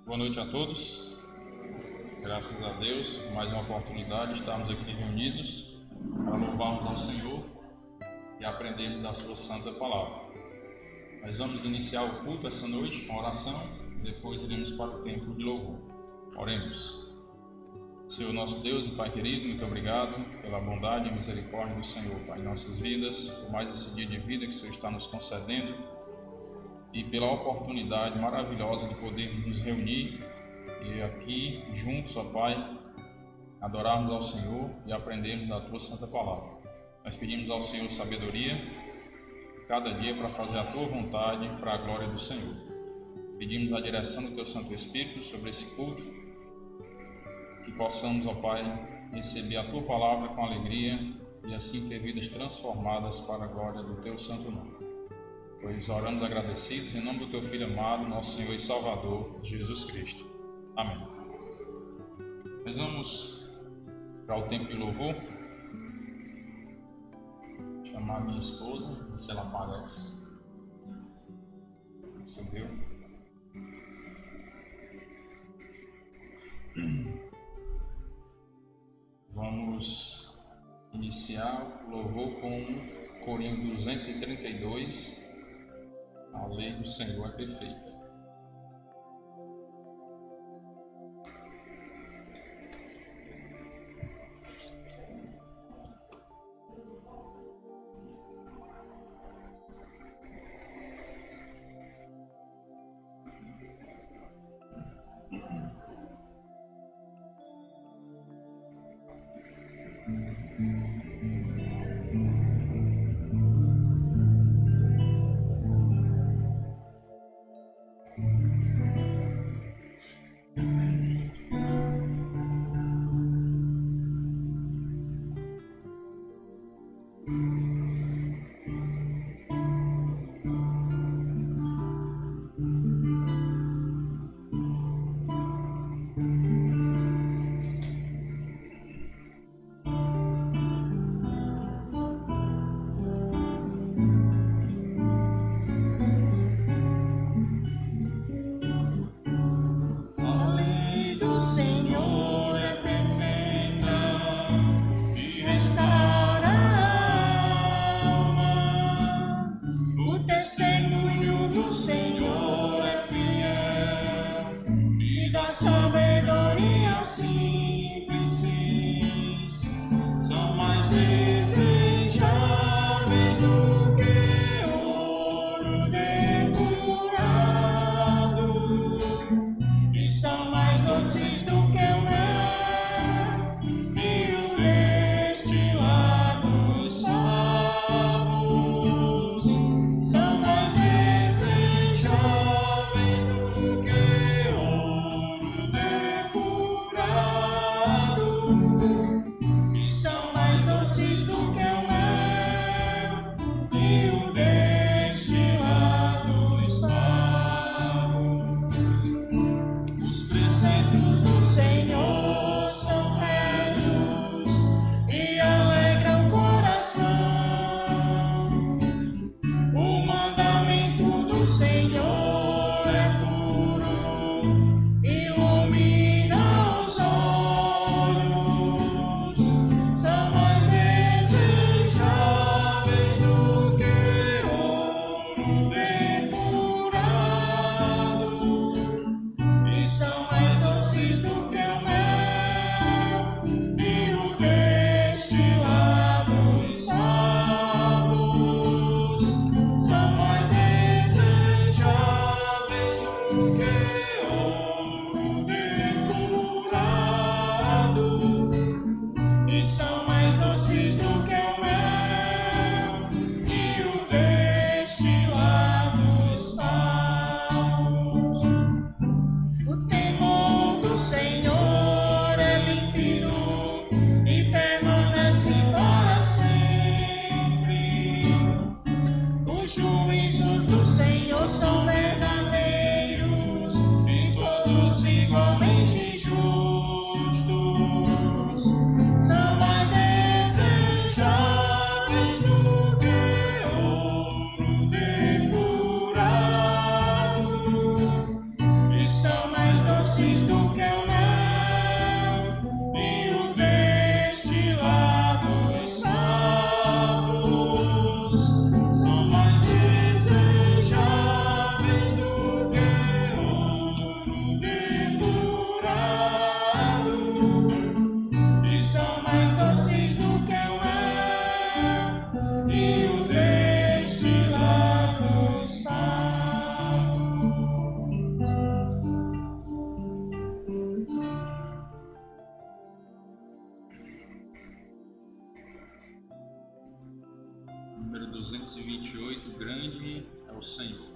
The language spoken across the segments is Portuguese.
Boa noite a todos. Graças a Deus, mais uma oportunidade de estarmos aqui reunidos para louvarmos ao Senhor e aprendermos da sua santa palavra. Nós vamos iniciar o culto essa noite com oração e depois iremos para o tempo de louvor. Oremos. Senhor nosso Deus e Pai querido, muito obrigado pela bondade e misericórdia do Senhor, Pai, em nossas vidas, por mais esse dia de vida que o Senhor está nos concedendo e pela oportunidade maravilhosa de podermos nos reunir e aqui juntos, ó Pai, adorarmos ao Senhor e aprendermos da Tua Santa Palavra. Nós pedimos ao Senhor sabedoria cada dia para fazer a Tua vontade para a glória do Senhor. Pedimos a direção do Teu Santo Espírito sobre esse culto, que possamos, ó Pai, receber a Tua Palavra com alegria e assim ter vidas transformadas para a glória do Teu Santo Nome. Pois oramos agradecidos em nome do Teu Filho amado, nosso Senhor e Salvador, Jesus Cristo. Amém. Nós vamos para o tempo de louvor. Chamar minha esposa, ver se ela aparece. Subiu. Vamos iniciar o louvor com Corinho 232. A lei do Senhor é perfeita. Grande é o Senhor.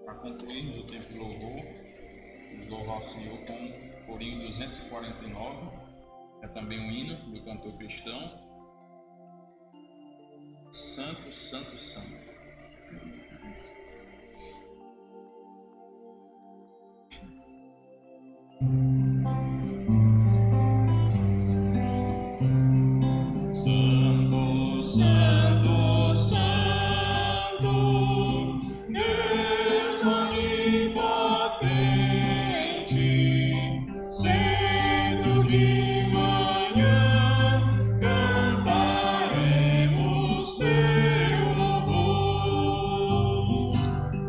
Para concluirmos o tempo de louvor, vamos louvar o Senhor com o corinho 249, é também um hino do cantor cristão. Santo, Santo, Santo. Santo, Santo, Santo, Deus onipotente, cedo de manhã cantaremos teu louvor.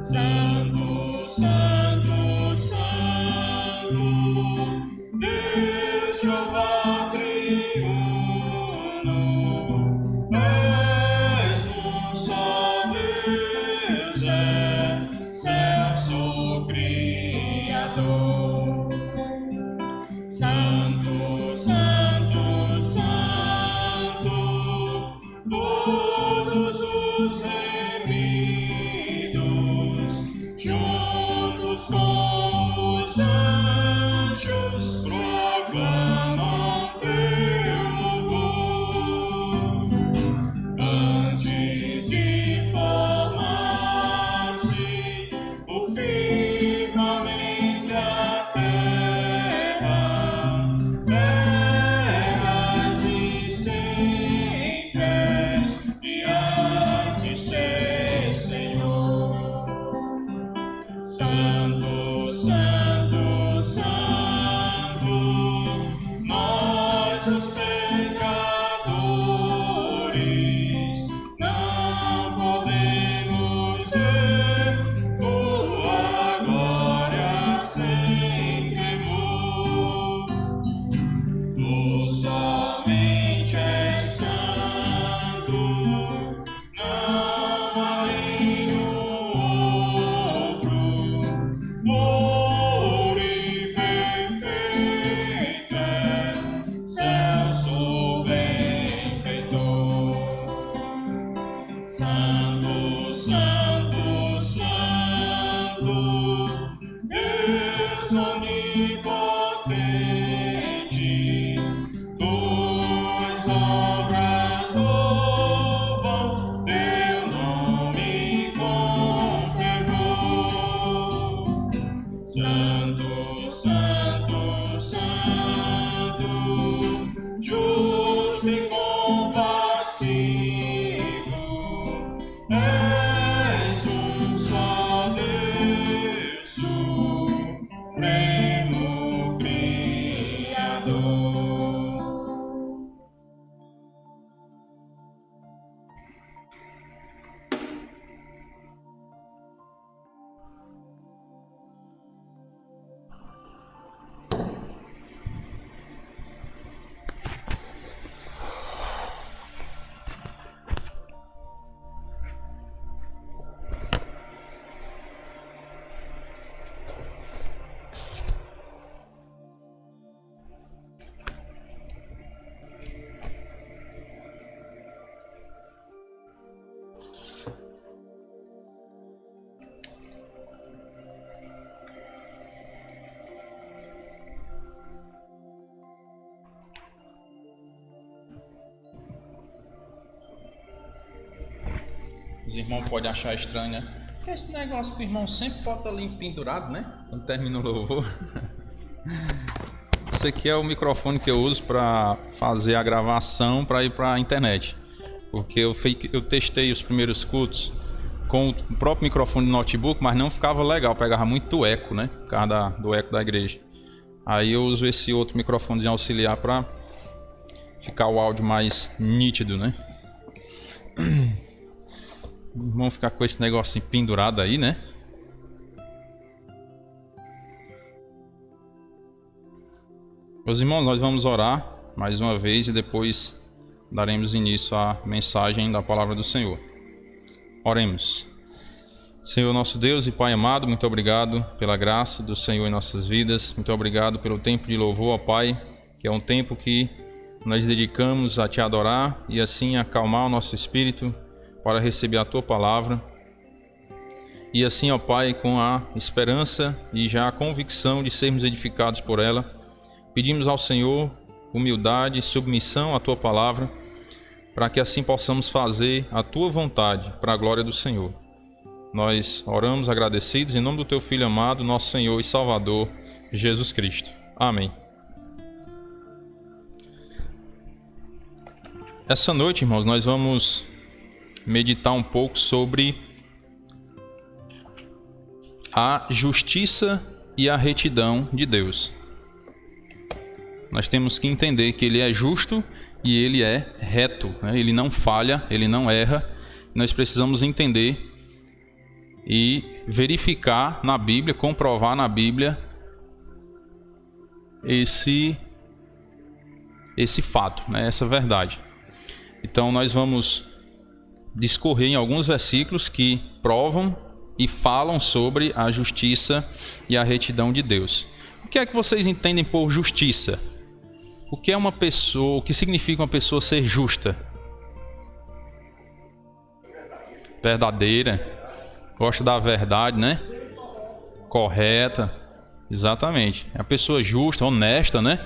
Santo, Santo, Santo, Deus Jeová triuno. És um só Deus, excelso Criador. Santo, Santo, Santo, todos os remidos, juntos com os anjos, proclamam teu louvor. Antes de formar-se o firmamento, a terra, eras e sempre és, e hás de ser, Senhor. Santo, Santo, Santo, Santo, Deus onipotente, tuas obras louvam, teu nome com fervor. Santo, Santo, Santo, justo e compassivo, és um só Deus, supremo Criador. Os irmãos podem achar estranho, né? Porque esse negócio que o irmão sempre bota ali pendurado, né? Quando termina o louvor. Esse aqui é o microfone que eu uso para fazer a gravação para ir para a internet. Porque eu testei os primeiros cultos com o próprio microfone do notebook, mas não ficava legal, pegava muito eco, né? Por causa do eco da igreja. Aí eu uso esse outro microfone auxiliar para ficar o áudio mais nítido, né? Vamos ficar com esse negócio pendurado aí, né? Meus irmãos, nós vamos orar mais uma vez e depois daremos início à mensagem da palavra do Senhor. Oremos. Senhor nosso Deus e Pai amado, muito obrigado pela graça do Senhor em nossas vidas. Muito obrigado pelo tempo de louvor, ó Pai, que é um tempo que nós dedicamos a Te adorar e assim acalmar o nosso espírito para receber a Tua palavra. E assim, ó Pai, com a esperança e já a convicção de sermos edificados por ela, pedimos ao Senhor humildade e submissão à Tua palavra, para que assim possamos fazer a Tua vontade para a glória do Senhor. Nós oramos agradecidos em nome do Teu Filho amado, nosso Senhor e Salvador, Jesus Cristo. Amém. Essa noite, irmãos, nós vamos meditar um pouco sobre a justiça e a retidão de Deus. Nós temos que entender que Ele é justo e Ele é reto, né? Ele não falha, Ele não erra. Nós precisamos entender e verificar na Bíblia, comprovar na Bíblia esse fato, né? Essa verdade. Então nós vamos discorrer em alguns versículos que provam e falam sobre a justiça e a retidão de Deus. O que é que vocês entendem por justiça? O que é uma pessoa, o que significa uma pessoa ser justa? Verdadeira, gosta da verdade, né? Correta, exatamente. É uma pessoa justa, honesta, né?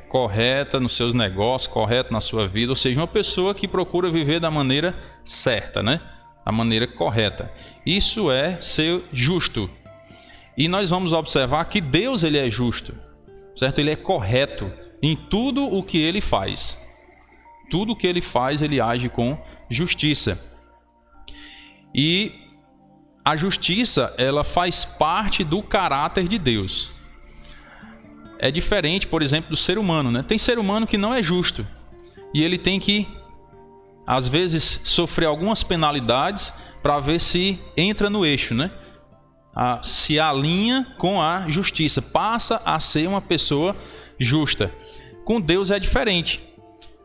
Correta nos seus negócios, correta na sua vida, ou seja, uma pessoa que procura viver da maneira certa, né? Da maneira correta. Isso é ser justo. E nós vamos observar que Deus, Ele é justo, certo? Ele é correto em tudo o que Ele faz. Tudo o que Ele faz, Ele age com justiça. E a justiça, ela faz parte do caráter de Deus. É diferente, por exemplo, do ser humano, né? Tem ser humano que não é justo e ele tem que, às vezes, sofrer algumas penalidades para ver se entra no eixo, né? Se alinha com a justiça, passa a ser uma pessoa justa. Com Deus é diferente.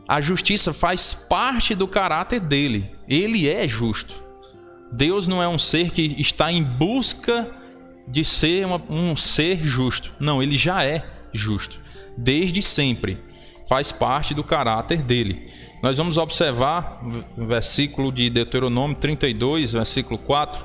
A justiça faz parte do caráter dele. Ele é justo. Deus não é um ser que está em busca de ser um ser justo. Não, ele já é justo, desde sempre. faz parte do caráter dele. Nós vamos observar o versículo de Deuteronômio 32, versículo 4,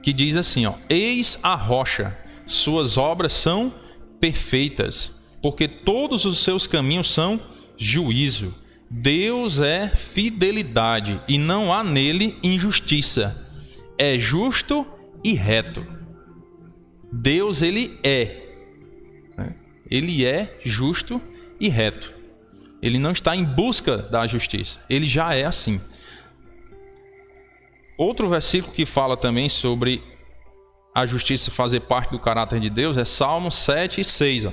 que diz assim, ó: eis a rocha, suas obras são perfeitas, porque todos os seus caminhos são juízo. Deus é fidelidade e não há nele injustiça. É justo e reto. Deus, ele é justo e reto. Ele não está em busca da justiça. Ele já é assim. Outro versículo que fala também sobre a justiça fazer parte do caráter de Deus é Salmo 7 e 6.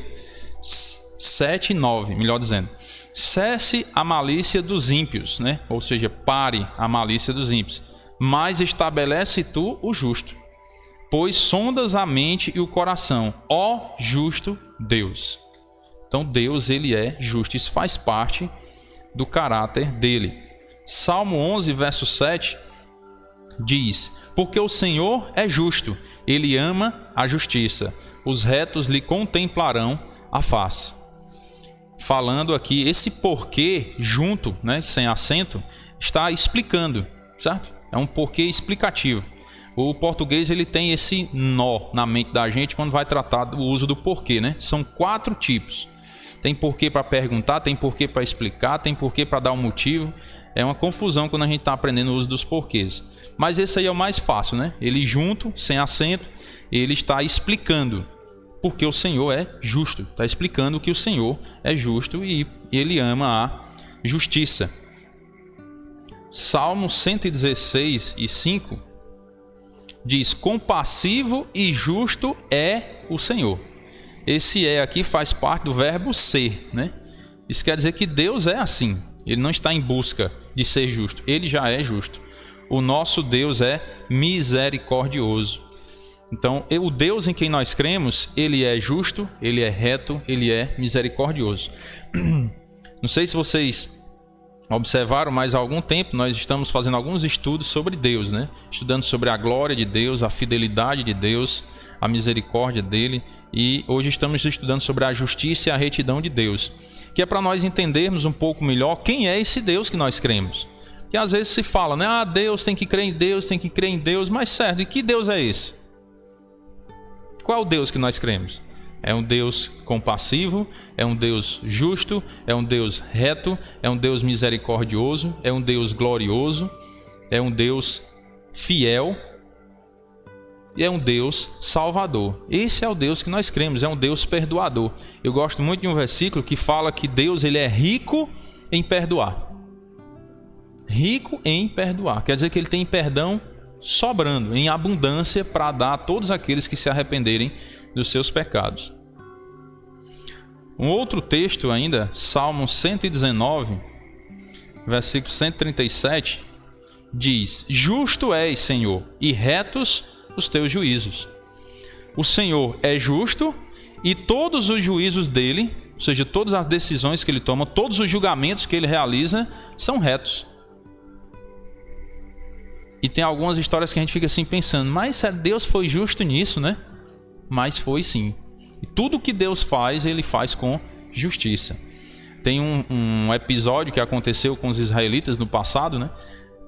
7 e 9, melhor dizendo. Cesse a malícia dos ímpios, né? Ou seja, pare a malícia dos ímpios. Mas estabelece tu o justo, pois sondas a mente e o coração, ó justo Deus. Então Deus, ele é justo, isso faz parte do caráter dele. Salmo 11, verso 7 diz: porque o Senhor é justo, ele ama a justiça, os retos lhe contemplarão a face. Falando aqui, esse porquê junto, né, sem acento, está explicando, certo? É um porquê explicativo. O português, ele tem esse nó na mente da gente quando vai tratar do uso do porquê, né? São 4 tipos. Tem porquê para perguntar, tem porquê para explicar, tem porquê para dar um motivo. É uma confusão quando a gente está aprendendo o uso dos porquês. Mas esse aí é o mais fácil, né? Ele junto, sem acento, ele está explicando porque o Senhor é justo. Está explicando que o Senhor é justo e ele ama a justiça. Salmo 116 e 5 diz: compassivo e justo é o Senhor. Esse é aqui faz parte do verbo ser, né? Isso quer dizer que Deus é assim. Ele não está em busca de ser justo. Ele já é justo. O nosso Deus é misericordioso. Então, o Deus em quem nós cremos, ele é justo, ele é reto, ele é misericordioso. Não sei se vocês observaram, mas há algum tempo nós estamos fazendo alguns estudos sobre Deus, né? Estudando sobre a glória de Deus, a fidelidade de Deus, a misericórdia dele, e hoje estamos estudando sobre a justiça e a retidão de Deus, que é para nós entendermos um pouco melhor quem é esse Deus que nós cremos. Porque às vezes se fala, né? Ah, Deus tem que crer em Deus, tem que crer em Deus, mas certo, e que Deus é esse? Qual é o Deus que nós cremos? É um Deus compassivo, é um Deus justo, é um Deus reto, é um Deus misericordioso, é um Deus glorioso, é um Deus fiel e é um Deus salvador. Esse é o Deus que nós cremos, é um Deus perdoador. Eu gosto muito de um versículo que fala que Deus, ele é rico em perdoar. Rico em perdoar, quer dizer que ele tem perdão sobrando, em abundância, para dar a todos aqueles que se arrependerem dos seus pecados. Um outro texto ainda, Salmo 119, versículo 137, diz: justo és, Senhor, e retos os teus juízos. O Senhor é justo e todos os juízos dele, ou seja, todas as decisões que ele toma, todos os julgamentos que ele realiza, são retos. E tem algumas histórias que a gente fica assim pensando, mas Deus foi justo nisso, né? Mas foi sim. E tudo que Deus faz, ele faz com justiça. Tem um episódio que aconteceu com os israelitas no passado, né?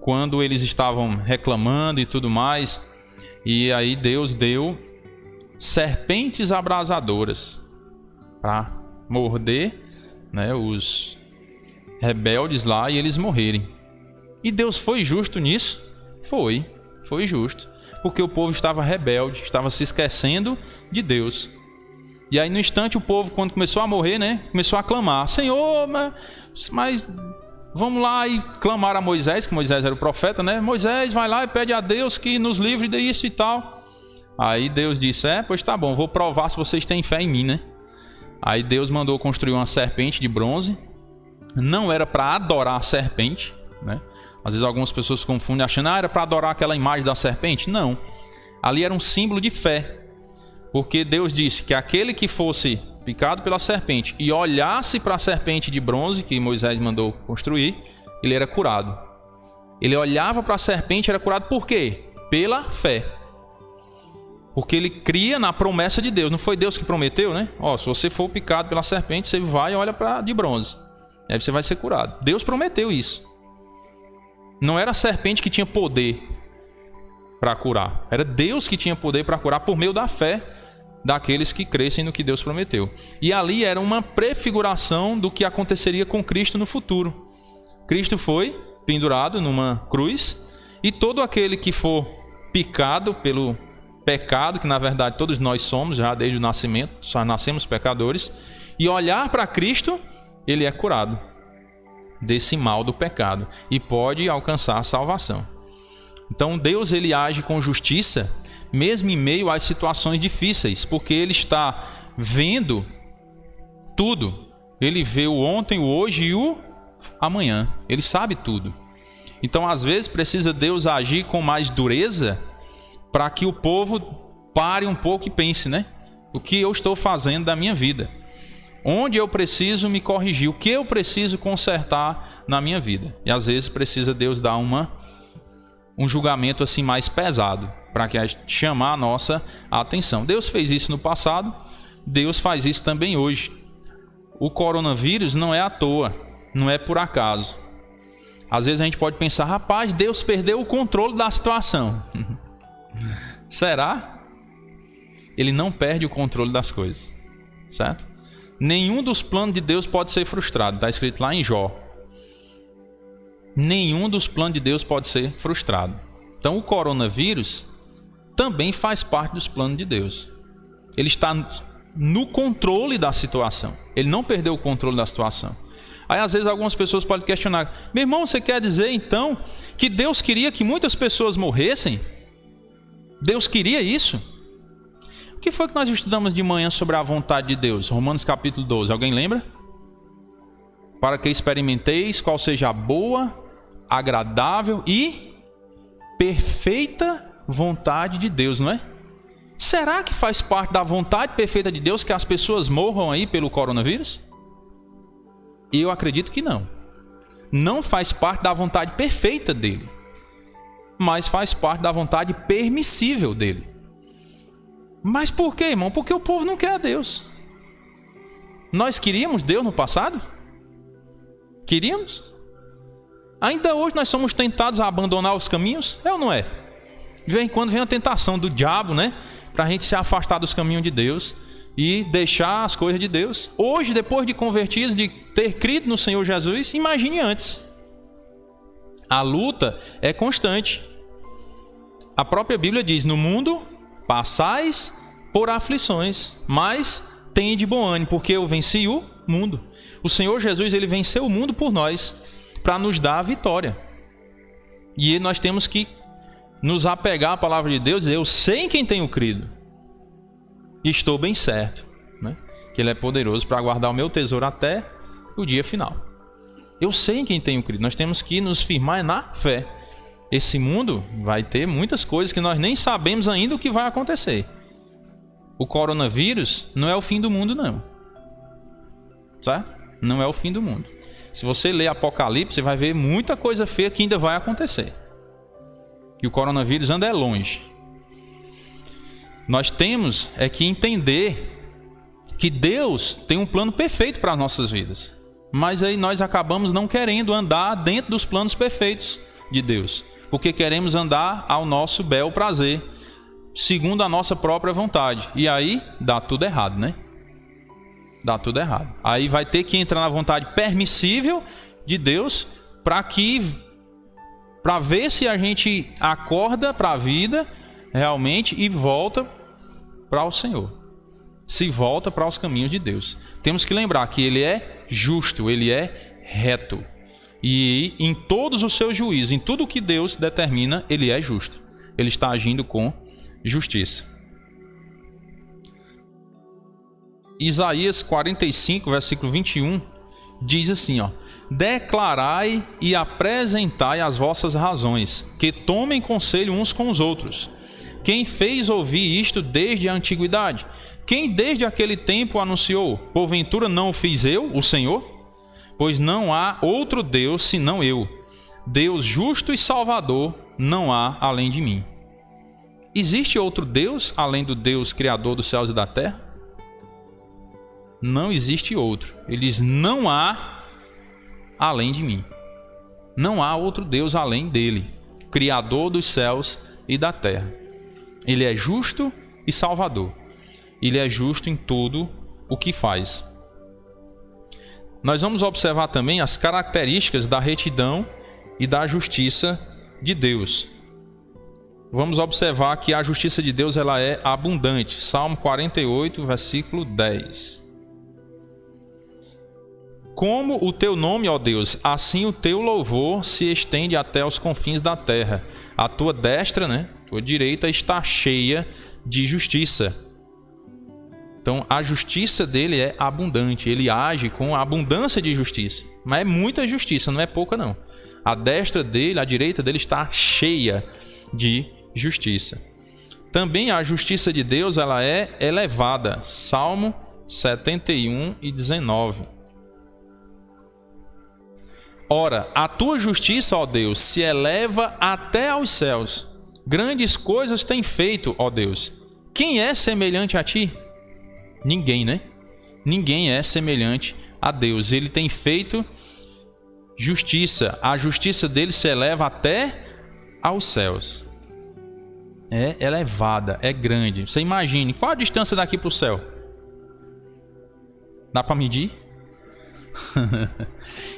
Quando eles estavam reclamando e tudo mais, e aí Deus deu serpentes abrasadoras para morder, né, os rebeldes lá e eles morrerem. E Deus foi justo nisso? Foi justo, porque o povo estava rebelde, estava se esquecendo de Deus. E aí no instante o povo, quando começou a morrer, né, começou a clamar: Senhor, mas vamos lá, e clamar a Moisés, que Moisés era o profeta, né? Moisés, vai lá e pede a Deus que nos livre disso e tal. Aí Deus disse: pois tá bom, vou provar se vocês têm fé em mim, né? Aí Deus mandou construir uma serpente de bronze. Não era para adorar a serpente, né? Às vezes algumas pessoas confundem achando, era para adorar aquela imagem da serpente. Não, ali era um símbolo de fé, porque Deus disse que aquele que fosse picado pela serpente e olhasse para a serpente de bronze que Moisés mandou construir, ele era curado. Ele olhava para a serpente e era curado por quê? Pela fé. Porque ele cria na promessa de Deus. Não foi Deus que prometeu, né? Ó, se você for picado pela serpente, você vai e olha para de bronze. Aí você vai ser curado. Deus prometeu isso. Não era a serpente que tinha poder para curar. Era Deus que tinha poder para curar por meio da fé daqueles que crescem no que Deus prometeu. E ali era uma prefiguração do que aconteceria com Cristo no futuro. Cristo foi pendurado numa cruz e todo aquele que for picado pelo pecado, que na verdade todos nós somos já desde o nascimento, só nascemos pecadores, e olhar para Cristo, ele é curado desse mal do pecado e pode alcançar a salvação. Então Deus ele age com justiça mesmo em meio às situações difíceis, porque ele está vendo tudo. Ele vê o ontem, o hoje e o amanhã. Ele sabe tudo. Então às vezes precisa Deus agir com mais dureza para que o povo pare um pouco e pense, né? O que eu estou fazendo da minha vida? Onde eu preciso me corrigir? O que eu preciso consertar na minha vida? E às vezes precisa Deus dar um julgamento assim mais pesado para que chamar a nossa atenção. Deus fez isso no passado, Deus faz isso também hoje. O coronavírus não é à toa, não é por acaso. Às vezes a gente pode pensar, rapaz, Deus perdeu o controle da situação. Será? Ele não perde o controle das coisas, certo? Nenhum dos planos de Deus pode ser frustrado, está escrito lá em Jó. Nenhum dos planos de Deus pode ser frustrado. Então o coronavírus também faz parte dos planos de Deus. Ele está no controle da situação. Ele não perdeu o controle da situação. Aí às vezes algumas pessoas podem questionar, meu irmão, você quer dizer então que Deus queria que muitas pessoas morressem? Deus queria isso? O que foi que nós estudamos de manhã sobre a vontade de Deus? Romanos capítulo 12, alguém lembra? Para que experimenteis qual seja a boa, agradável e perfeita vontade de Deus, não é? Será que faz parte da vontade perfeita de Deus que as pessoas morram aí pelo coronavírus? Eu acredito que não. Não faz parte da vontade perfeita dele, mas faz parte da vontade permissível dele. Mas por quê, irmão? Porque o povo não quer a Deus. Nós queríamos Deus no passado? Queríamos? Ainda hoje nós somos tentados a abandonar os caminhos? É ou não é? De vez em quando vem a tentação do diabo, né? Para a gente se afastar dos caminhos de Deus e deixar as coisas de Deus. Hoje, depois de convertidos, de ter crido no Senhor Jesus, imagine antes. A luta é constante. A própria Bíblia diz, no mundo passais por aflições, mas tende bom ânimo, porque eu venci o mundo. O Senhor Jesus, ele venceu o mundo por nós, para nos dar a vitória. E nós temos que nos apegar à palavra de Deus e dizer, eu sei em quem tenho crido. E estou bem certo, né? Que Ele é poderoso para guardar o meu tesouro até o dia final. Eu sei em quem tenho crido. Nós temos que nos firmar na fé. Esse mundo vai ter muitas coisas que nós nem sabemos ainda o que vai acontecer. O coronavírus não é o fim do mundo, não. Certo? Não é o fim do mundo. Se você ler Apocalipse, você vai ver muita coisa feia que ainda vai acontecer. E o coronavírus anda longe. Nós temos que entender que Deus tem um plano perfeito para as nossas vidas. Mas aí nós acabamos não querendo andar dentro dos planos perfeitos de Deus. Porque queremos andar ao nosso bel prazer, segundo a nossa própria vontade. E aí dá tudo errado, né? Dá tudo errado. Aí vai ter que entrar na vontade permissível de Deus para ver se a gente acorda para a vida realmente e volta para o Senhor. Se volta para os caminhos de Deus. Temos que lembrar que Ele é justo, Ele é reto. E em todos os seus juízos, em tudo que Deus determina, Ele é justo. Ele está agindo com justiça. Isaías 45, versículo 21, diz assim, ó: declarai e apresentai as vossas razões, que tomem conselho uns com os outros. Quem fez ouvir isto desde a antiguidade? Quem desde aquele tempo anunciou? Porventura não o fiz eu, o Senhor? Pois não há outro Deus senão eu. Deus justo e salvador não há além de mim. Existe outro Deus além do Deus criador dos céus e da terra? Não existe outro. Ele diz: não há além de mim. Não há outro Deus além dele, criador dos céus e da terra. Ele é justo e salvador. Ele é justo em tudo o que faz. Nós vamos observar também as características da retidão e da justiça de Deus. Vamos observar que a justiça de Deus ela é abundante. Salmo 48, versículo 10. Como o teu nome, ó Deus, assim o teu louvor se estende até os confins da terra. A tua destra, tua direita está cheia de justiça. Então a justiça dele é abundante. Ele age com abundância de justiça. Mas é muita justiça, não é pouca não. A destra dele, a direita dele está cheia de justiça. Também a justiça de Deus ela é elevada. Salmo 71 e 19. Ora, a tua justiça, ó Deus, se eleva até aos céus. Grandes coisas tem feito, ó Deus. Quem é semelhante a ti? Ninguém, Ninguém é semelhante a Deus. Ele tem feito justiça. A justiça dele se eleva até aos céus. É elevada, é grande. Você imagine, qual a distância daqui para o céu? Dá para medir?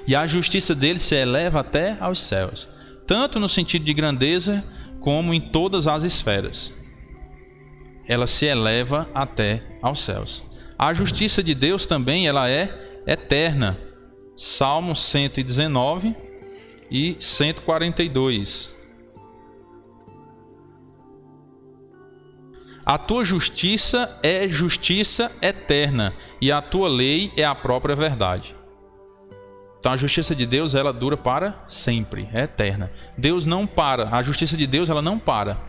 E a justiça dele se eleva até aos céus, tanto no sentido de grandeza como em todas as esferas. Ela se eleva até aos céus. A justiça de Deus também ela é eterna. Salmo 119 e 142. A tua justiça é justiça eterna e a tua lei é a própria verdade. Então a justiça de Deus ela dura para sempre, é eterna. Deus não para, a justiça de Deus ela não para.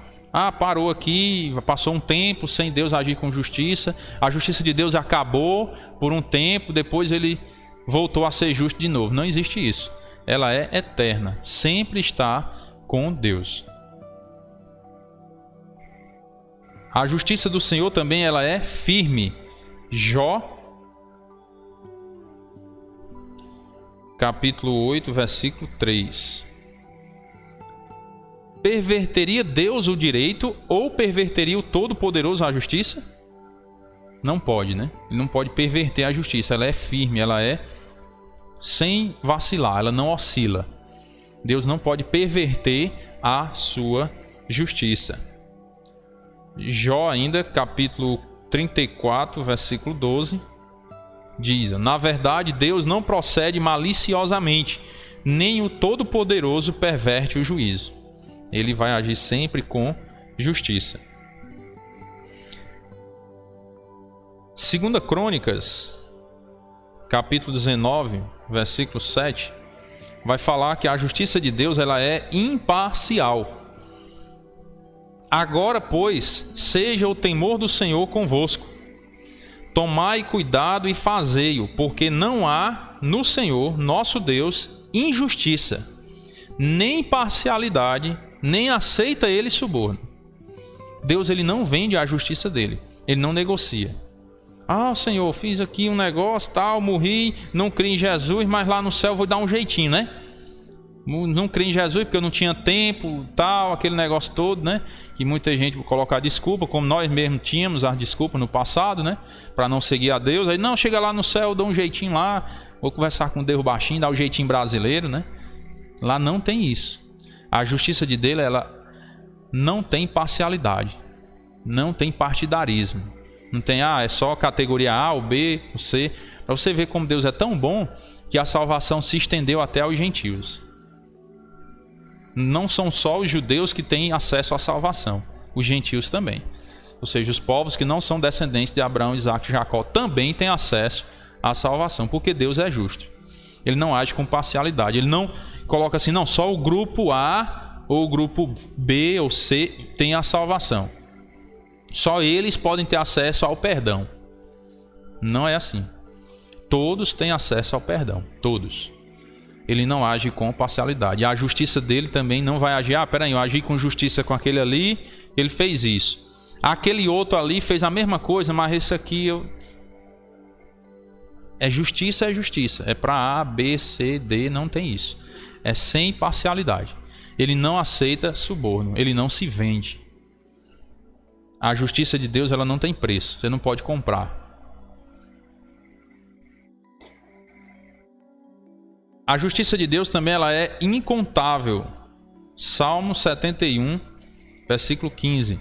Parou aqui, passou um tempo sem Deus agir com justiça. A justiça de Deus acabou por um tempo, depois ele voltou a ser justo de novo. Não existe isso. Ela é eterna, sempre está com Deus. A justiça do Senhor também ela é firme. Jó capítulo 8, versículo 3. Perverteria Deus o direito ou perverteria o Todo-Poderoso a justiça? Não pode, Ele não pode perverter a justiça. Ela é firme, ela é sem vacilar, ela não oscila. Deus não pode perverter a sua justiça. Jó ainda, capítulo 34, versículo 12, diz: na verdade, Deus não procede maliciosamente, nem o Todo-Poderoso perverte o juízo. Ele vai agir sempre com justiça. 2 Crônicas, capítulo 19, versículo 7, vai falar que a justiça de Deus ela é imparcial. Agora, pois, seja o temor do Senhor convosco. Tomai cuidado e fazei-o, porque não há no Senhor, nosso Deus, injustiça, nem parcialidade, nem aceita ele suborno. Deus ele não vende a justiça dele, ele não negocia. Senhor, fiz aqui um negócio, tal, morri, não criei em Jesus, mas lá no céu vou dar um jeitinho, Não criei em Jesus porque eu não tinha tempo, tal, aquele negócio todo, Que muita gente coloca desculpa, como nós mesmos tínhamos as desculpas no passado, Para não seguir a Deus. Aí, não, chega lá no céu, dou um jeitinho lá, vou conversar com Deus baixinho, dar um jeitinho brasileiro, Lá não tem isso. A justiça de Deus, ela não tem parcialidade, não tem partidarismo. Não tem, é só categoria A, ou B, ou C. Para você ver como Deus é tão bom que a salvação se estendeu até aos gentios. Não são só os judeus que têm acesso à salvação, os gentios também. Ou seja, os povos que não são descendentes de Abraão, Isaque e Jacó também têm acesso à salvação, porque Deus é justo. Ele não age com parcialidade, ele não coloca assim, não, só o grupo A ou o grupo B ou C tem a salvação. Só eles podem ter acesso ao perdão. Não é assim. Todos têm acesso ao perdão, todos. ele não age com parcialidade. E a justiça dele também não vai agir. Peraí, eu agi com justiça com aquele ali, ele fez isso. Aquele outro ali fez a mesma coisa, mas esse aqui é justiça, é justiça. É para A, B, C, D, não tem isso. É sem parcialidade. Ele não aceita suborno, ele não se vende. A justiça de Deus, ela não tem preço, você não pode comprar. A justiça de Deus também ela é incontável. Salmo 71, versículo 15.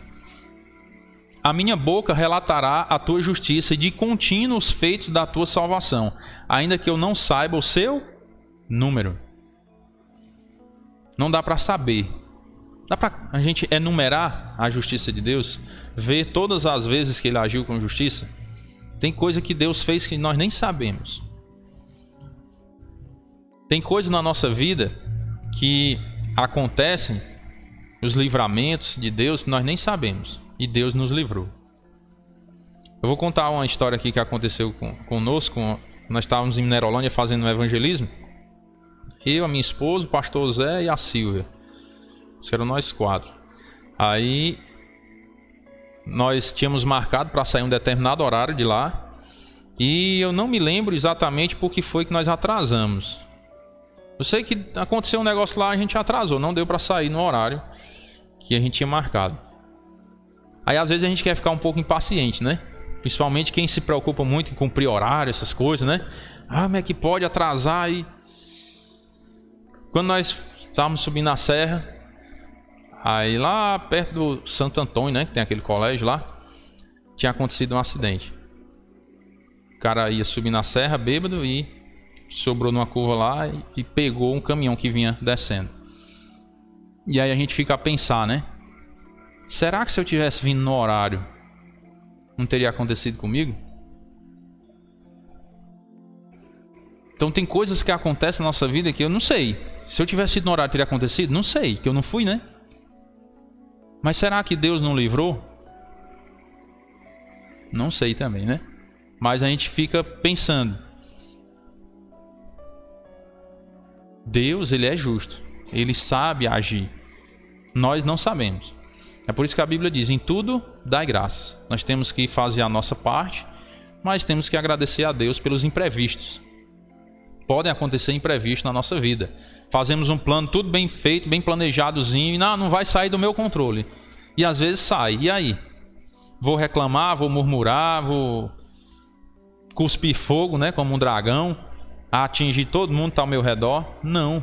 A minha boca relatará a tua justiça e de contínuo os feitos da tua salvação, ainda que eu não saiba o seu número. Não dá para saber. Dá para a gente enumerar a justiça de Deus? Ver todas as vezes que ele agiu com justiça? Tem coisa que Deus fez que nós nem sabemos. Tem coisas na nossa vida que acontecem, os livramentos de Deus, que nós nem sabemos. E Deus nos livrou. Eu vou contar uma história aqui que aconteceu conosco. Nós estávamos em Minerolândia fazendo um evangelismo. Eu, a minha esposa, o pastor Zé e a Silvia. Isso eram nós 4. Aí nós tínhamos marcado para sair um determinado horário de lá. E eu não me lembro exatamente por que foi que nós atrasamos. Eu sei que aconteceu um negócio lá, a gente atrasou. Não deu para sair no horário que a gente tinha marcado. Aí às vezes a gente quer ficar um pouco impaciente, né? Principalmente quem se preocupa muito em cumprir horário, essas coisas, né? Mas é que pode atrasar e... Quando nós estávamos subindo a serra, aí lá perto do Santo Antônio, né? Que tem aquele colégio lá, tinha acontecido um acidente. O cara ia subir na serra bêbado e sobrou numa curva lá e pegou um caminhão que vinha descendo. E aí a gente fica a pensar, né? Será que se eu tivesse vindo no horário, não teria acontecido comigo? Então tem coisas que acontecem na nossa vida que eu não sei. Se eu tivesse ido no horário, teria acontecido? Não sei, que eu não fui, né? Mas será que Deus não livrou? Não sei também, né? Mas a gente fica pensando. Deus, ele é justo. Ele sabe agir. Nós não sabemos. É por isso que a Bíblia diz, em tudo dai graças. Nós temos que fazer a nossa parte, mas temos que agradecer a Deus pelos imprevistos. Podem acontecer imprevistos na nossa vida. Fazemos um plano tudo bem feito, bem planejadozinho, e não vai sair do meu controle. E às vezes sai. E aí? Vou reclamar, vou murmurar, vou cuspir fogo, né, como um dragão, atingir todo mundo que está ao meu redor? Não.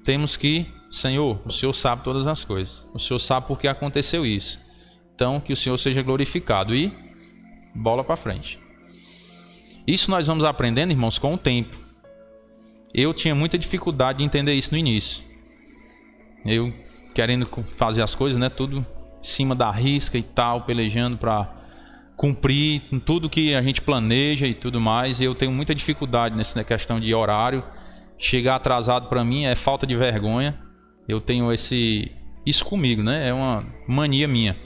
Temos que... Senhor, o Senhor sabe todas as coisas. O Senhor sabe por que aconteceu isso. Então, que o Senhor seja glorificado. E bola para frente. Isso nós vamos aprendendo, irmãos, com o tempo. Eu tinha muita dificuldade de entender isso no início. Eu querendo fazer as coisas, né, tudo em cima da risca e tal, pelejando para cumprir tudo que a gente planeja e tudo mais. E eu tenho muita dificuldade nessa questão de horário. Chegar atrasado para mim é falta de vergonha. Eu tenho isso comigo, né? É uma mania minha.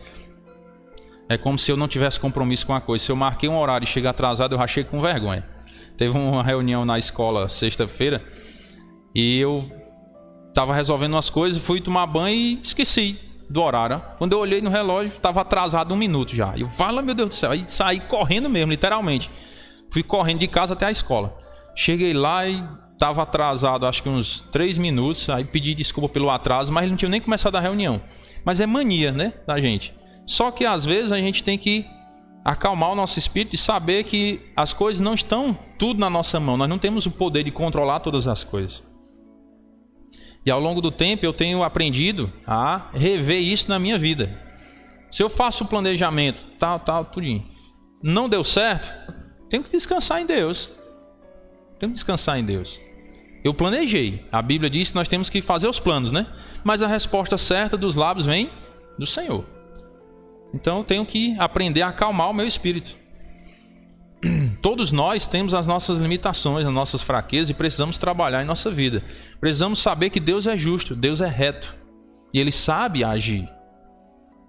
É como se eu não tivesse compromisso com a coisa. Se eu marquei um horário e chegar atrasado, eu já chego com vergonha. Teve uma reunião na escola sexta-feira e eu estava resolvendo umas coisas, fui tomar banho e esqueci do horário. Quando eu olhei no relógio, estava atrasado 1 minuto já. Eu falo, meu Deus do céu, aí saí correndo mesmo, literalmente. Fui correndo de casa até a escola. Cheguei lá e estava atrasado, acho que uns 3 minutos. Aí pedi desculpa pelo atraso, mas ele não tinha nem começado a reunião. Mas é mania, né, da gente. Só que às vezes a gente tem que acalmar o nosso espírito e saber que as coisas não estão tudo na nossa mão. Nós não temos o poder de controlar todas as coisas. E ao longo do tempo eu tenho aprendido a rever isso na minha vida. Se eu faço o planejamento, tudinho, não deu certo, tenho que descansar em Deus. Tenho que descansar em Deus. Eu planejei. A Bíblia diz que nós temos que fazer os planos, né? Mas a resposta certa dos lábios vem do Senhor. Então eu tenho que aprender a acalmar o meu espírito. Todos nós temos as nossas limitações, as nossas fraquezas e precisamos trabalhar em nossa vida. Precisamos saber que Deus é justo, Deus é reto e Ele sabe agir.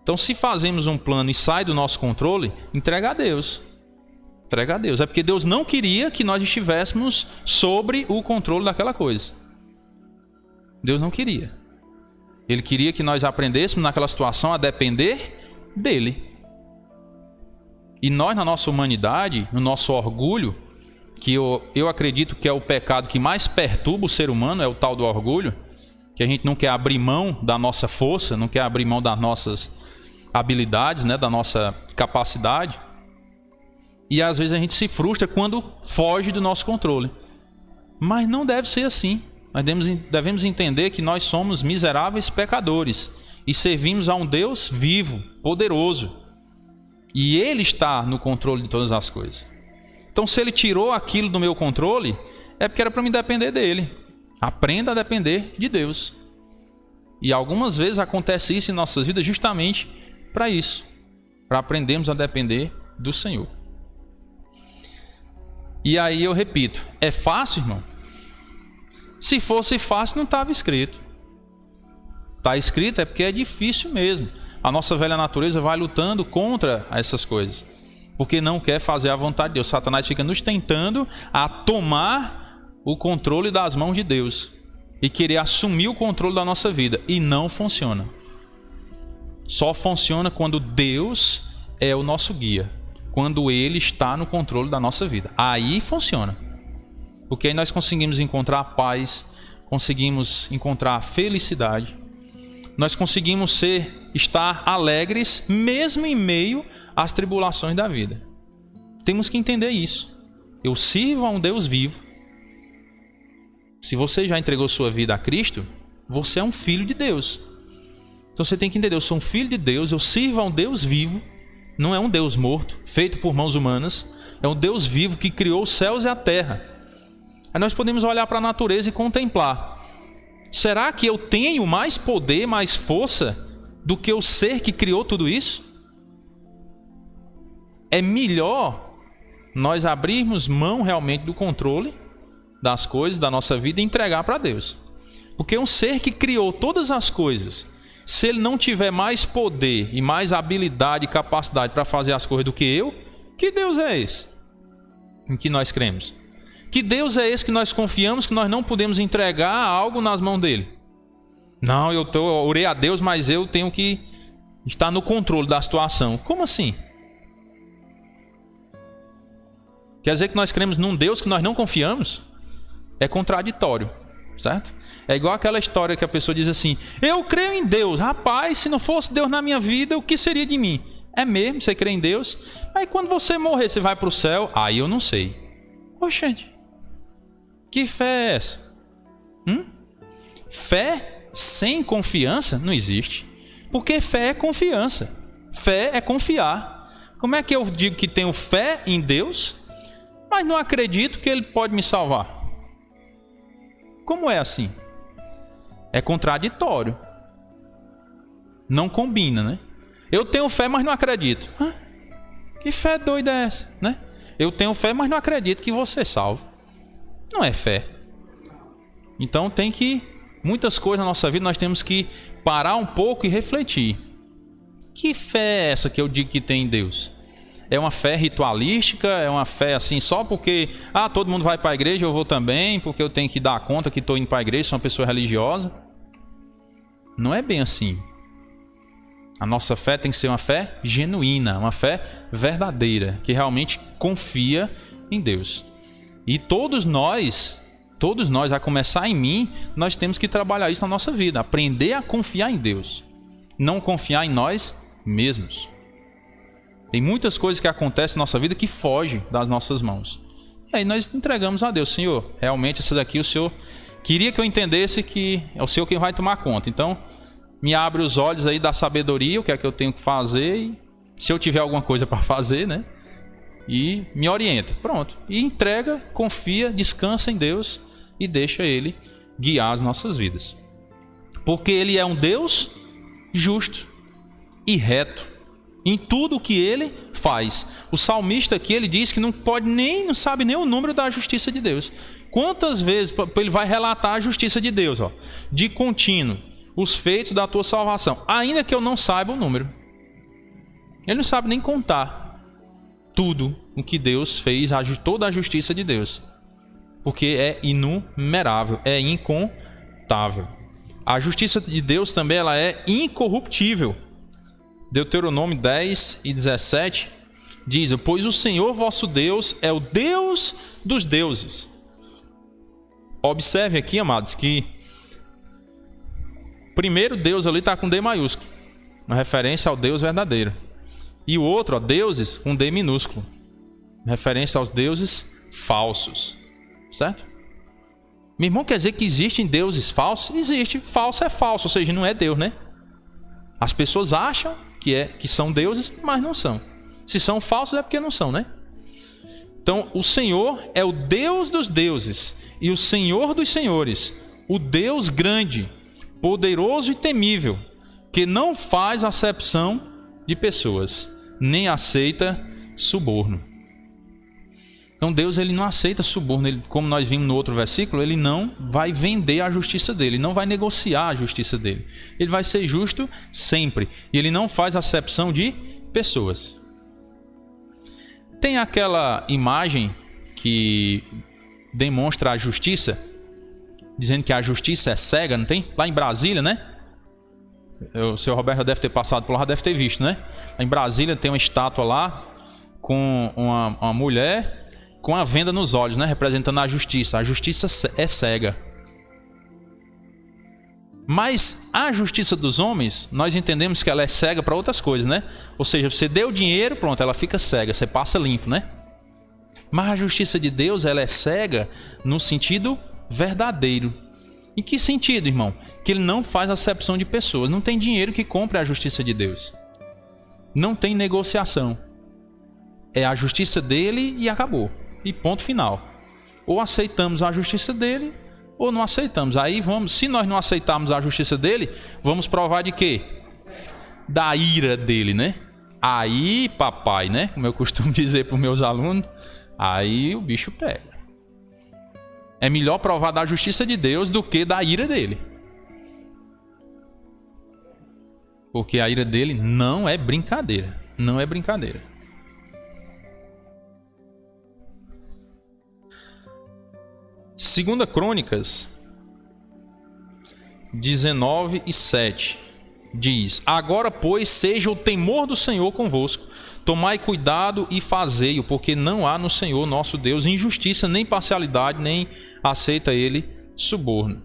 Então se fazemos um plano e sai do nosso controle, entrega a Deus. Entrega a Deus. É porque Deus não queria que nós estivéssemos sobre o controle daquela coisa. Deus não queria. Ele queria que nós aprendêssemos naquela situação a depender dele. E nós, na nossa humanidade, no nosso orgulho, que eu acredito que é o pecado que mais perturba o ser humano, é o tal do orgulho, que a gente não quer abrir mão da nossa força, não quer abrir mão das nossas habilidades, né, da nossa capacidade. E às vezes a gente se frustra quando foge do nosso controle. Mas não deve ser assim. Nós devemos entender que nós somos miseráveis pecadores e servimos a um Deus vivo, poderoso. E Ele está no controle de todas as coisas. Então, se Ele tirou aquilo do meu controle, é porque era para me depender dEle. Aprenda a depender de Deus. E algumas vezes acontece isso em nossas vidas justamente para isso. Para aprendermos a depender do Senhor. E aí eu repito, é fácil, irmão? Se fosse fácil, não estava escrito. Está escrito é porque é difícil mesmo. A nossa velha natureza vai lutando contra essas coisas, porque não quer fazer a vontade de Deus. Satanás fica nos tentando a tomar o controle das mãos de Deus e querer assumir o controle da nossa vida. E não funciona. Só funciona quando Deus é o nosso guia, quando Ele está no controle da nossa vida. Aí funciona. Porque aí nós conseguimos encontrar paz, conseguimos encontrar felicidade, nós conseguimos estar alegres mesmo em meio às tribulações da vida. Temos que entender isso. Eu sirvo a um Deus vivo. Se você já entregou sua vida a Cristo, você é um filho de Deus. Então você tem que entender, eu sou um filho de Deus, eu sirvo a um Deus vivo, não é um Deus morto, feito por mãos humanas, é um Deus vivo que criou os céus e a terra. Aí nós podemos olhar para a natureza e contemplar. Será que eu tenho mais poder, mais força do que o ser que criou tudo isso? É melhor nós abrirmos mão realmente do controle das coisas, da nossa vida e entregar para Deus. Porque um ser que criou todas as coisas, se ele não tiver mais poder e mais habilidade e capacidade para fazer as coisas do que eu, que Deus é esse em que nós cremos? Que Deus é esse que nós confiamos que nós não podemos entregar algo nas mãos dele? Não, eu orei a Deus, mas eu tenho que estar no controle da situação. Como assim? Quer dizer que nós cremos num Deus que nós não confiamos? É contraditório, certo? É igual aquela história que a pessoa diz assim: eu creio em Deus. Rapaz, se não fosse Deus na minha vida, o que seria de mim? É mesmo? Você crê em Deus? Aí quando você morrer, você vai para o céu? Aí eu não sei. Oxente. Que fé é essa? Fé sem confiança não existe. Porque fé é confiança. Fé é confiar. Como é que eu digo que tenho fé em Deus, mas não acredito que Ele pode me salvar? Como é assim? É contraditório. Não combina, né? Eu tenho fé, mas não acredito. Que fé doida é essa, né? Eu tenho fé, mas não acredito que você salve. Não é fé. Então muitas coisas na nossa vida nós temos que parar um pouco e refletir. Que fé é essa que eu digo que tem em Deus? É uma fé ritualística? É uma fé assim só porque todo mundo vai para a igreja, eu vou também, porque eu tenho que dar conta que estou indo para a igreja, sou uma pessoa religiosa? Não é bem assim. A nossa fé tem que ser uma fé genuína, uma fé verdadeira, que realmente confia em Deus. E todos nós, a começar em mim, nós temos que trabalhar isso na nossa vida. Aprender a confiar em Deus. Não confiar em nós mesmos. Tem muitas coisas que acontecem na nossa vida que fogem das nossas mãos. E aí nós entregamos a Deus. Senhor, realmente essa daqui o Senhor queria que eu entendesse que é o Senhor quem vai tomar conta. Então, me abre os olhos aí da sabedoria, o que é que eu tenho que fazer. E se eu tiver alguma coisa para fazer, né? E me orienta, pronto, e entrega, confia, descansa em Deus e deixa Ele guiar as nossas vidas, porque Ele é um Deus justo e reto em tudo o que Ele faz. O salmista aqui, ele diz que não sabe nem o número da justiça de Deus. Quantas vezes ele vai relatar a justiça de Deus, de contínuo, os feitos da tua salvação, ainda que eu não saiba o número. Ele não sabe nem contar tudo o que Deus fez, toda a justiça de Deus, porque é inumerável, é incontável. A justiça de Deus também ela é incorruptível. Deuteronômio 10 e 17 diz: pois o Senhor vosso Deus é o Deus dos deuses. Observe aqui, amados, que o primeiro Deus ali está com D maiúsculo, uma referência ao Deus verdadeiro. E o outro, ó, deuses, com D minúsculo, referência aos deuses falsos. Certo? Meu irmão, quer dizer que existem deuses falsos? Existe. Falso é falso, ou seja, não é Deus, né? As pessoas acham que são deuses, mas não são. Se são falsos é porque não são, né? Então, o Senhor é o Deus dos deuses e o Senhor dos senhores, o Deus grande, poderoso e temível, que não faz acepção de pessoas, nem aceita suborno. Então Deus ele não aceita suborno, ele, como nós vimos no outro versículo, ele não vai vender a justiça dele, não vai negociar a justiça dele. Ele vai ser justo sempre e ele não faz acepção de pessoas. Tem aquela imagem que demonstra a justiça, dizendo que a justiça é cega, não tem? Lá em Brasília, né? O seu Roberto já deve ter passado por lá, deve ter visto, né? Lá em Brasília tem uma estátua lá com uma mulher com a venda nos olhos, né? Representando a justiça. A justiça é cega. Mas a justiça dos homens, nós entendemos que ela é cega para outras coisas, né? Ou seja, você deu dinheiro, pronto, ela fica cega, você passa limpo, né? Mas a justiça de Deus, ela é cega no sentido verdadeiro. Em que sentido, irmão? Que ele não faz acepção de pessoas. Não tem dinheiro que compre a justiça de Deus. Não tem negociação. É a justiça dele e acabou. E ponto final. Ou aceitamos a justiça dele, ou não aceitamos. Aí vamos, se nós não aceitarmos a justiça dele, vamos provar de quê? Da ira dele, né? Aí, papai, né? Como eu costumo dizer para os meus alunos, aí o bicho pega. É melhor provar da justiça de Deus do que da ira dele. Porque a ira dele não é brincadeira. Não é brincadeira. Segunda Crônicas 19 e 7 diz: agora, pois, seja o temor do Senhor convosco. Tomai cuidado e fazei-o, porque não há no Senhor nosso Deus injustiça, nem parcialidade, nem aceita ele suborno.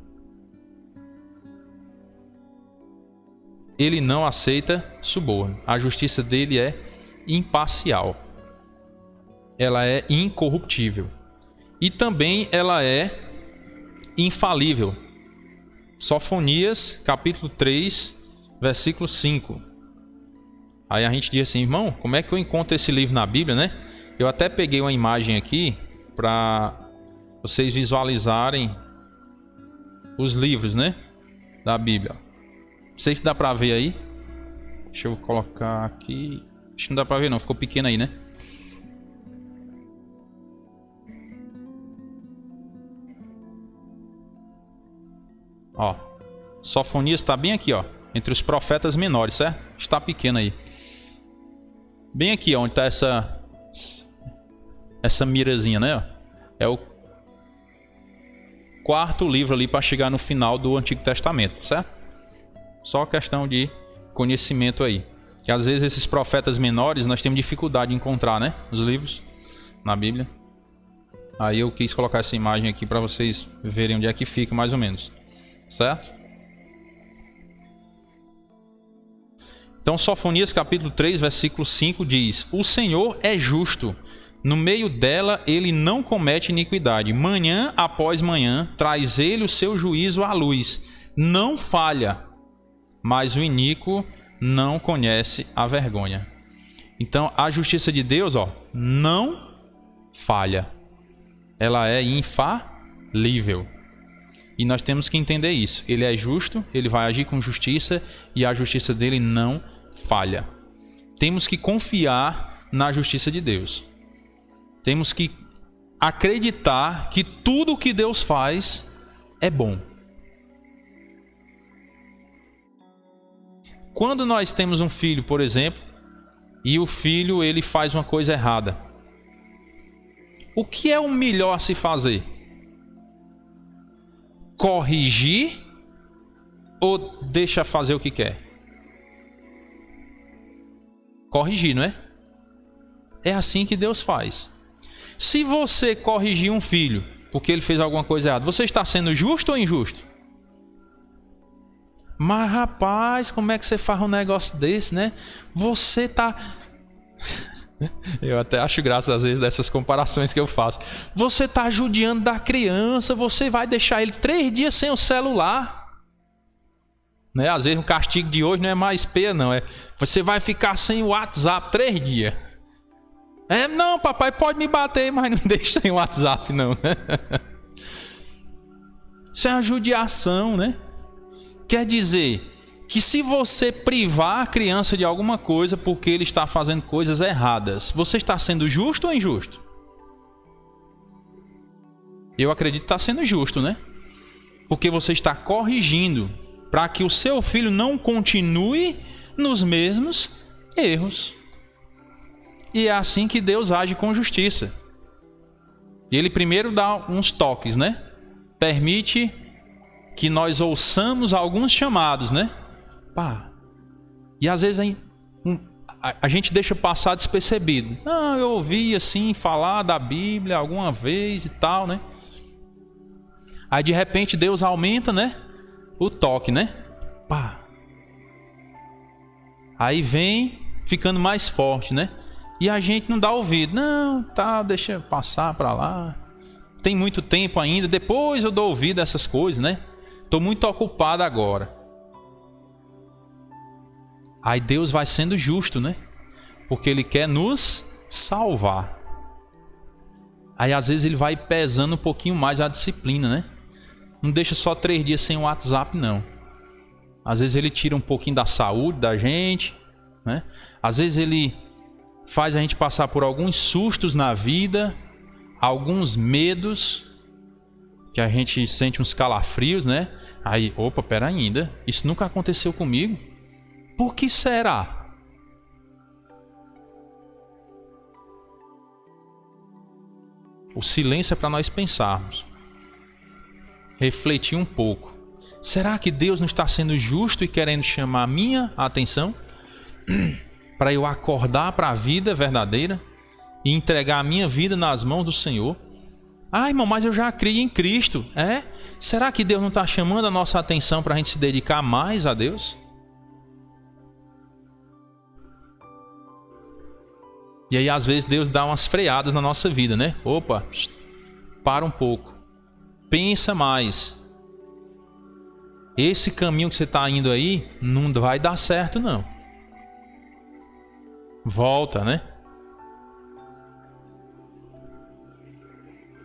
Ele não aceita suborno. A justiça dele é imparcial. Ela é incorruptível. E também ela é infalível. Sofonias, capítulo 3, versículo 5. Aí a gente diz assim, irmão, como é que eu encontro esse livro na Bíblia, né? Eu até peguei uma imagem aqui para vocês visualizarem os livros, né? Da Bíblia. Não sei se dá para ver aí. Deixa eu colocar aqui. Acho que não dá para ver não, ficou pequeno aí, né? Ó, Sofonias está bem aqui, ó, entre os profetas menores, certo? Está pequeno aí. Bem aqui, ó, onde está essa mirazinha, né? Ó. É o quarto livro ali para chegar no final do Antigo Testamento, certo? Só questão de conhecimento aí. Que às vezes esses profetas menores nós temos dificuldade de encontrar, né? Os livros na Bíblia. Aí eu quis colocar essa imagem aqui para vocês verem onde é que fica mais ou menos. Certo? Então Sofonias capítulo 3 versículo 5 diz: o Senhor é justo, no meio dela ele não comete iniquidade, manhã após manhã traz ele o seu juízo à luz, não falha, mas o iníquo não conhece a vergonha. Então a justiça de Deus, ó, não falha, ela é infalível. E nós temos que entender isso. Ele é justo, ele vai agir com justiça e a justiça dele não falha. Temos que confiar na justiça de Deus. Temos que acreditar que tudo o que Deus faz é bom. Quando nós temos um filho, por exemplo, e o filho ele faz uma coisa errada, o que é o melhor a se fazer? Corrigir ou deixa fazer o que quer? Corrigir, não é? É assim que Deus faz. Se você corrigir um filho porque ele fez alguma coisa errada, você está sendo justo ou injusto? Mas rapaz, como é que você faz um negócio desse, né? Você está... Eu até acho graça às vezes dessas comparações que eu faço. Você está judiando da criança, você vai deixar ele 3 dias sem o celular, né? Às vezes o castigo de hoje não é mais peia, não. Você vai ficar sem o WhatsApp 3 dias. Não, papai, pode me bater, mas não deixa sem o WhatsApp, não. Isso é uma judiação, né? Quer dizer que se você privar a criança de alguma coisa porque ele está fazendo coisas erradas, você está sendo justo ou injusto? Eu acredito que está sendo justo, né? Porque você está corrigindo para que o seu filho não continue nos mesmos erros. E é assim que Deus age com justiça. Ele primeiro dá uns toques, né? Permite que nós ouçamos alguns chamados, né? E às vezes a gente deixa passar despercebido. Eu ouvi assim falar da Bíblia alguma vez e tal, né? Aí de repente Deus aumenta, né? O toque, né? Aí vem ficando mais forte, né? E a gente não dá ouvido. Não, tá, deixa passar para lá. Tem muito tempo ainda, depois eu dou ouvido a essas coisas, né? Tô muito ocupado agora. Aí Deus vai sendo justo, né? Porque Ele quer nos salvar. Aí às vezes Ele vai pesando um pouquinho mais a disciplina, né? Não deixa só 3 dias sem o WhatsApp, não. Às vezes Ele tira um pouquinho da saúde da gente, né? Às vezes Ele faz a gente passar por alguns sustos na vida, alguns medos, que a gente sente uns calafrios, né? Aí, pera ainda, isso nunca aconteceu comigo. Por que será? O silêncio é para nós pensarmos, refletir um pouco. Será que Deus não está sendo justo e querendo chamar a minha atenção? Para eu acordar para a vida verdadeira e entregar a minha vida nas mãos do Senhor? Irmão, mas eu já criei em Cristo. Será que Deus não está chamando a nossa atenção para a gente se dedicar mais a Deus? E aí às vezes Deus dá umas freadas na nossa vida, né? Para um pouco. Pensa mais. Esse caminho que você está indo aí não vai dar certo, não. Volta, né?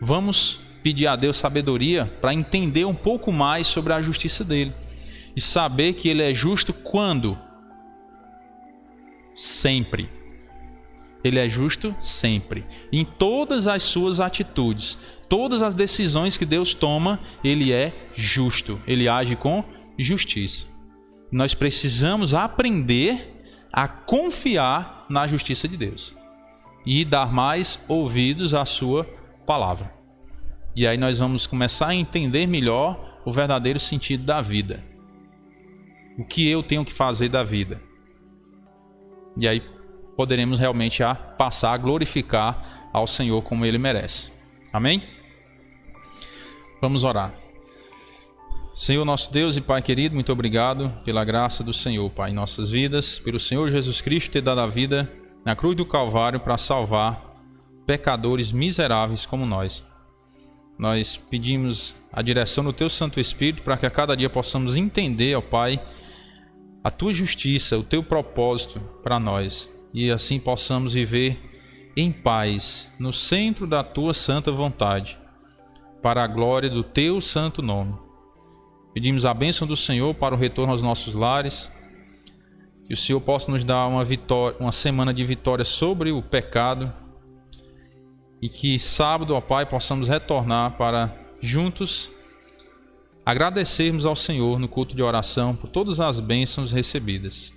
Vamos pedir a Deus sabedoria para entender um pouco mais sobre a justiça dele. E saber que ele é justo quando? Sempre. Ele é justo sempre. Em todas as suas atitudes, todas as decisões que Deus toma, ele é justo. Ele age com justiça. Nós precisamos aprender a confiar na justiça de Deus e dar mais ouvidos à sua palavra. E aí nós vamos começar a entender melhor o verdadeiro sentido da vida. O que eu tenho que fazer da vida. E aí poderemos realmente passar a glorificar ao Senhor como Ele merece. Amém? Vamos orar. Senhor nosso Deus e Pai querido, muito obrigado pela graça do Senhor, Pai, em nossas vidas, pelo Senhor Jesus Cristo ter dado a vida na cruz do Calvário para salvar pecadores miseráveis como nós. Nós pedimos a direção do Teu Santo Espírito para que a cada dia possamos entender, ó Pai, a Tua justiça, o Teu propósito para nós e assim possamos viver em paz, no centro da Tua santa vontade, para a glória do Teu santo nome. Pedimos a bênção do Senhor para o retorno aos nossos lares, que o Senhor possa nos dar uma semana de vitória sobre o pecado e que sábado, ó Pai, possamos retornar para juntos agradecermos ao Senhor no culto de oração por todas as bênçãos recebidas.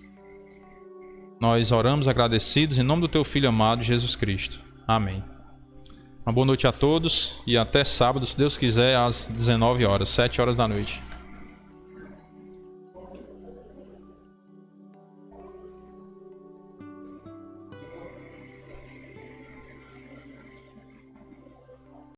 Nós oramos agradecidos em nome do Teu Filho amado, Jesus Cristo. Amém. Uma boa noite a todos e até sábado, se Deus quiser, às 19 horas, 7 horas da noite.